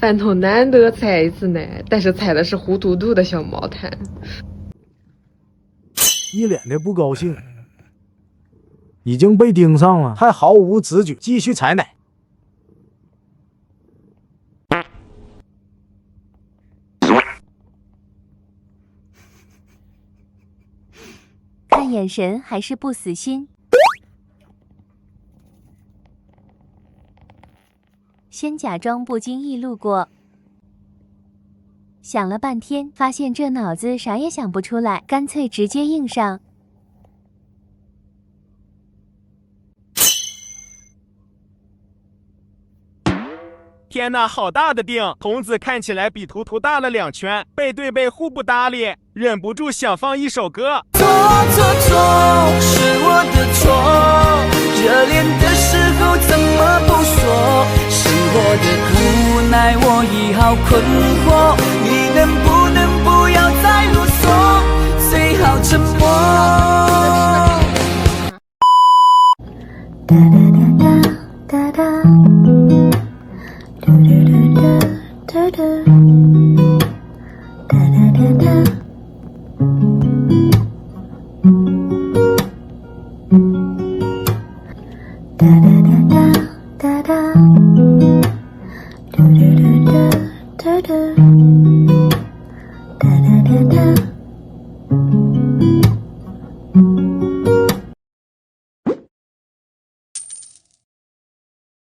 饭桶难得猜一次呢，但是猜的是糊涂涂的小毛毯。一脸的不高兴，已经被盯上了，还毫无知觉，继续采奶。看眼神还是不死心。先假装不经意路过，想了半天，发现这脑子啥也想不出来，干脆直接硬上。天哪，好大的腚！童子看起来比图图大了2圈，背对背互不搭理，忍不住想放一首歌。错，是我的错，热恋的时候怎么不说？生活的无奈我已好困惑，你能不能不要再啰嗦，最好沉默。哒哒哒哒哒哒哒哒哒哒。哒哒哒哒哒，嘟嘟嘟嘟嘟嘟，哒哒哒哒。